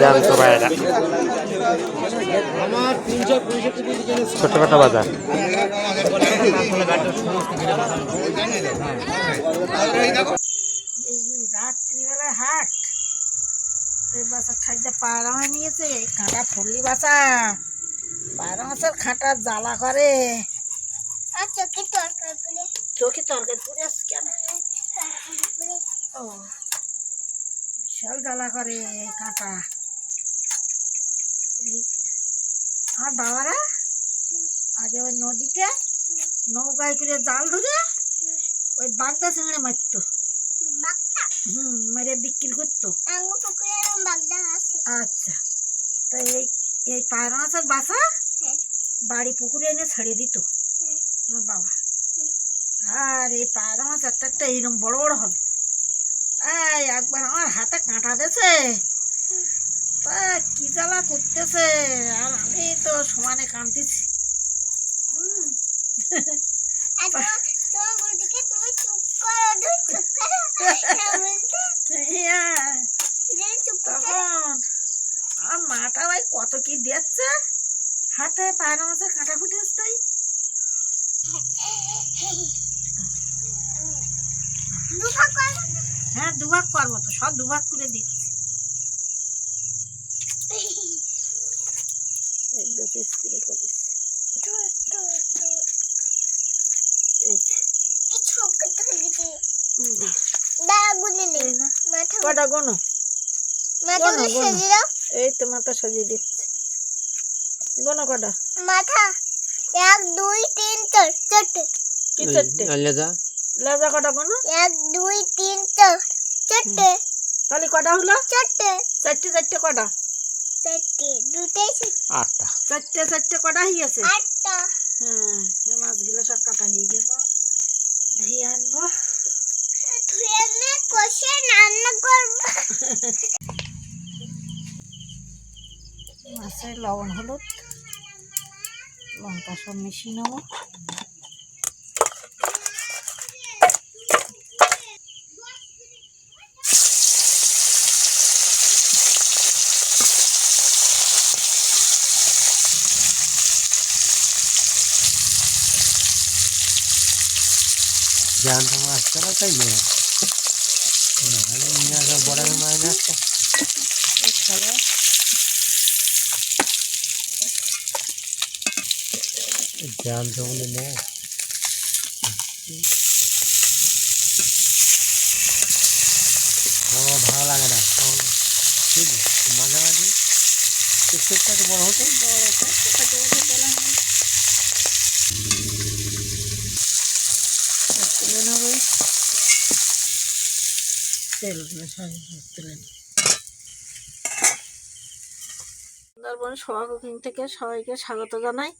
জানতো ভাইরা ছোটখাটো বাজার। রাত্রিবেলায় হাট বাচ্চা খাইতে পায়রা হয়ে নিয়েছে, কাঁটা ফুললি বাচ্চা পায়রা মাছের খাঁটার জ্বালা করে। চোখে তরকারি পুড়ে আসছে কেন? ও বিশাল জ্বালা করে এই কাঁটা। এই আমার বাবারা আগে ওই নদীতে নৌকায় করে জাল ধরে ওই বাগদা চিংড়ি মারতো, মেরে বিক্রি করতো। আচ্ছা, তো এই এই পায়রা মাছের বাসা বাড়ি পুকুরে এনে ছেড়ে দিত আমার বাবা। আর এই পায়রা মাছ একটা একটা এইরকম বড় বড় হবে। এই একবার আমার হাতে কাঁটা দিয়েছে, তা কি জ্বালা করতেছে, আর আমি তো সমানে কাঁদতেছি। তখন আমার মাটা ভাই কত কি দিচ্ছে হাতে, পায়রা মাছের কাঁটা ফুটে আসতে। হ্যাঁ, দুভাগ করবো তো, সব দুভাগ করে দিচ্ছি। কটা গোনো, এই তো মাথা সাজিয়ে দিচ্ছে। গোনো কটা মাথা? 1 2 3 4 চারটে। কি চারটে? লেজা লেজা কটা গোনো? 1 2 3 4 চারটে। তাহলে কটা হলো? চারটে। চারটে চারটে কটা? চারটে দুটাই 8টা। চারটে চারটে কটা হয়ে গেছে? 8টা। হ্যাঁ, এই মাছগুলো সব কাটা হয়ে গেছে। ধুয়ে আনবো, ধুয়ে এনে কষে রান্না করব। মাছের লবণ হলুদ লঙ্কা সব মিশিয়ে নেবো। জানতো মাছটা তাই নিয়ে বড় মাছ আসছে। জানতো বলে নেয় ভালো লাগে না, ঠিক মাঝামাঝি একটু বড় হতো। সুন্দরবন সোয়া কুকিং থেকে সবাইকে স্বাগত জানাই।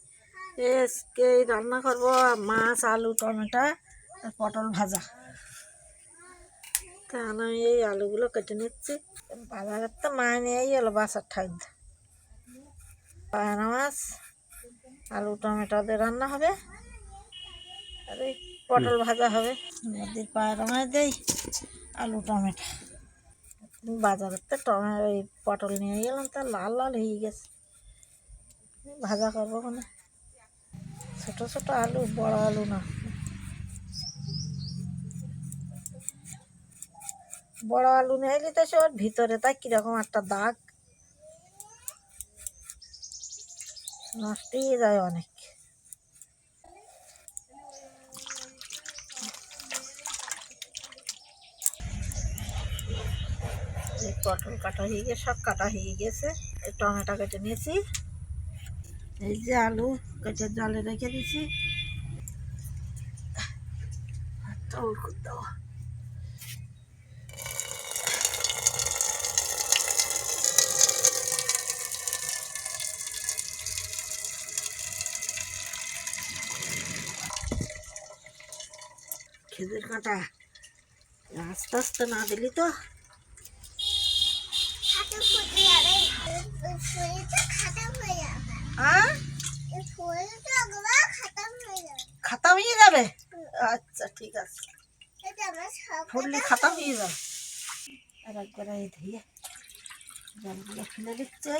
আজকে রান্না করব মাছ, আলু, টমেটো আর পটল ভাজা। তা আমি এই আলুগুলো কেটে নিচ্ছি। বাজারের তো মা নিয়েই এলো বাসার ঠাকুর। পায়রা মাছ আলু টমেটো দিয়ে রান্না হবে, আর এই পটল ভাজা হবে। নদীর পায়রা মাছ দেই আলু টমেটো। বাজারের তো টমেটো এই পটল নিয়ে গেলাম, তা লাল লাল হয়ে গেছে, ভাজা করবো ওখানে। ছোট ছোট আলু, বড় আলু না। বড় আলু নিয়ে এলি তো সে ওর ভিতরে তাই কিরকম একটা দাগ, নষ্ট হয়ে যায় অনেক। এই পটল কাটা হয়ে গেছে, সব কাটা হয়ে গেছে। এই টমেটো কেটে নিয়েছি, এই যে আলু কেটে জলে রেখে দিয়েছি। খেজুর কাঁটা আস্তে আস্তে না দিলি তো খাতা হয়ে যাবে। আচ্ছা ঠিক আছে, ফুললে খাতা হয়ে যাবে। আর একবার এই ধুয়ে জলগুলো ফেলে দিচ্ছে।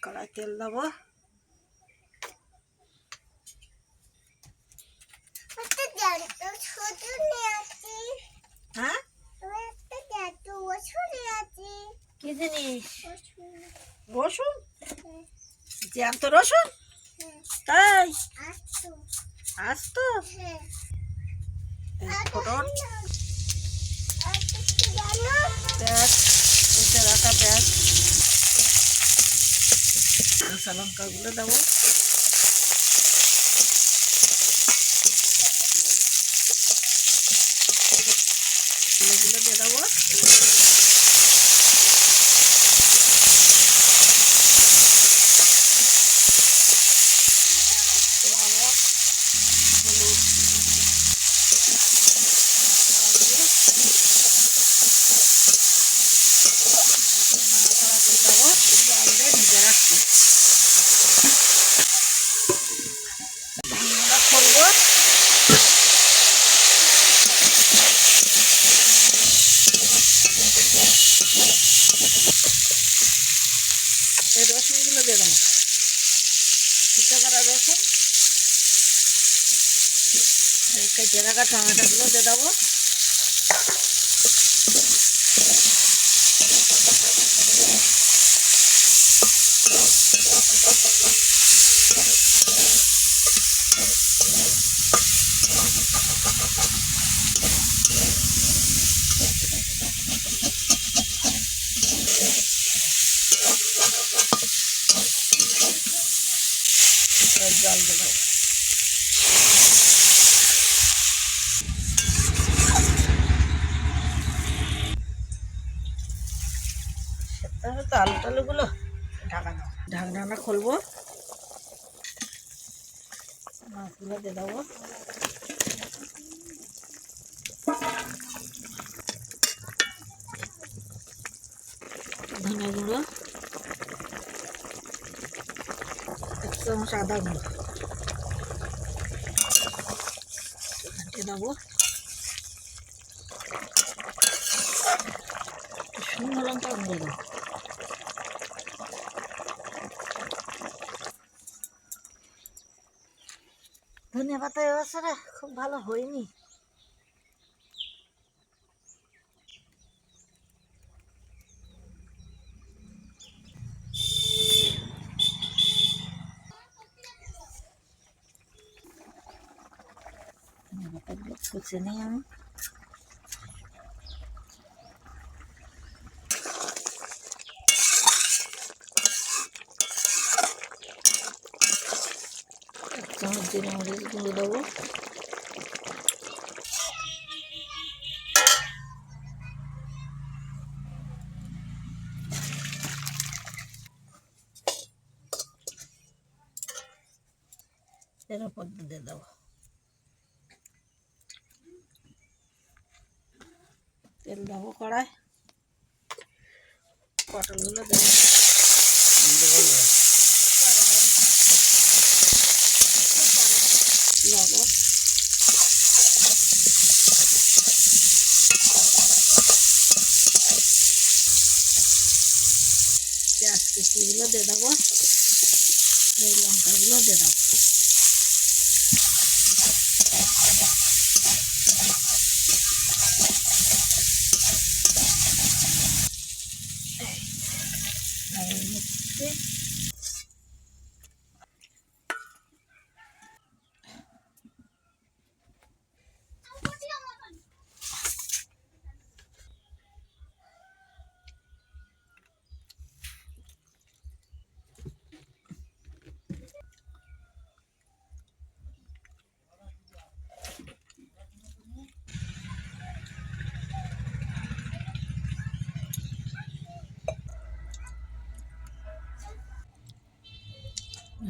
কড়াই তেল দেবো। একটা জ্যান্ত ছোট নিয়ে আসি। হ্যাঁ, আমি একটা জ্যান্ত ওষুধ নিয়ে আসি। কি জিনিস? ওষুধ। রসুন? হ্যাঁ, জ্যান্ত রসুন? হ্যাঁ। তাই? আসতো। আসতো? হ্যাঁ। এই ফোড়ন, আর কিছু জানো? পেঁয়াজ, কেটে রাখা পেঁয়াজ, কাঁচা লঙ্কাগুলো দেবো। এগুলো দিয়ে দেবো। লবণ, হলুদ, নাড়াচাড়া করে দেবো। জল দিয়ে ঢেকে রাখছি। ঢাকনাটা খুলবো। এই রসুনগুলো দিয়ে দেবো। সিদ্ধ করা রসুন, এই কেটে রাখা টমেটোগুলো দিয়ে দেবো। এর জল দিয়ে দেবো। তাহলে তো আলু টালুগুলো ঢাকা দাও। ঢাকনাটা খুলবো। মাছগুলো দিয়ে দেবো। ধনে গুঁড়ো, 1 চামচ আদা গুঁড়ো দিয়ে দেবো। শুকনো লঙ্কা গুঁড়ো দেবো। ধনিয়া পাতা এবছরে খুব ভালো হয়নি। ধনিয়া পাতাগুলো কুচে নিই আমি। চামচ জিরে মরিচ গুঁড়ো দেবো। এর উপর দিয়ে দেবো। তেল দেবো কড়াই। পটলগুলো দেবো। লবণ, পেঁয়াজ কুচিগুলো দিয়ে দেবো। এই লঙ্কাগুলো দিয়ে দেবো। নিচ্ছি।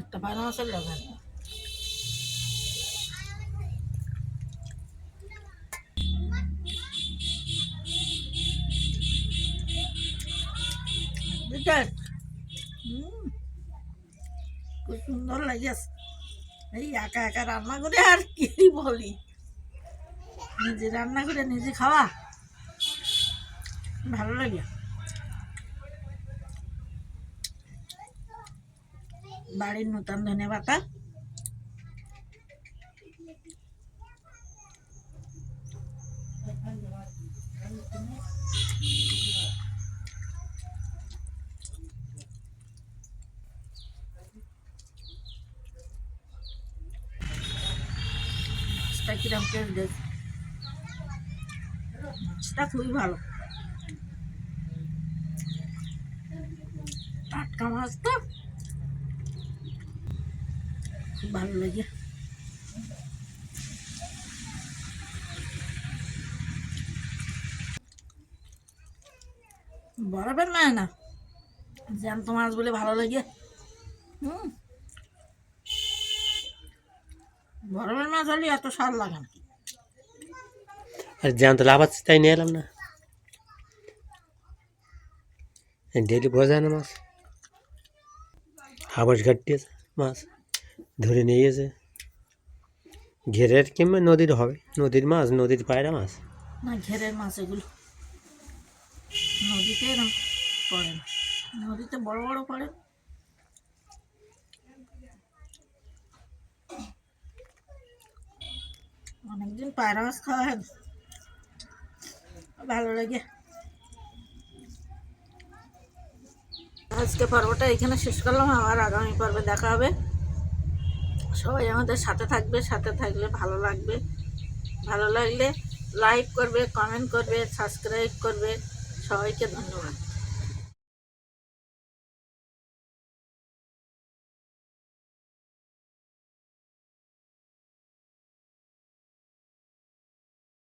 একটা বারো মাসের লবণ। বুঝলেন? খুব সুন্দর লাগেছে। এই একা একা রান্না করে আর কি বলি, নিজে রান্না করে নিজে খাওয়া ভালো লাগে। বাড়ির নতুন ধনে পাতা, মাছটা কিরম টেস্ট দেখ, মাছটা খুবই ভালো, টাটকা মাছ তো খুব ভালো লাগে। বরফের মাছ না, জ্যান্ত মাছ বলে ভালো লাগে। বরফের মাছ হলে এত স্বাদ লাগে না। আর জ্যান্ত লাফাচ্ছে তাই নিয়ে এলাম না, ডেলি বোঝা না মাছ, হাবস ঘাটিয়েছে মাছ ধরে নিয়ে গেছে, ঘেরের কিংবা নদীর হবে, নদীর মাছ, নদীর পায়রা মাছ না, ঘেরের মাছ এগুলো, নদীতে এরকম পড়ে না, নদীতে বড় বড় পড়ে। অনেকদিন পায়রা মাছ খাওয়া হয়, ভালো লাগে। আজকে পর্বটা এখানে শেষ করলাম, আবার আগামী পর্বে দেখা হবে। সবাই আমাদের সাথে থাকবে, সাথে থাকলে ভালো লাগবে, ভালো লাগলে লাইক করবে, কমেন্ট করবে, সাবস্ক্রাইব করবে। সবাইকে ধন্যবাদ।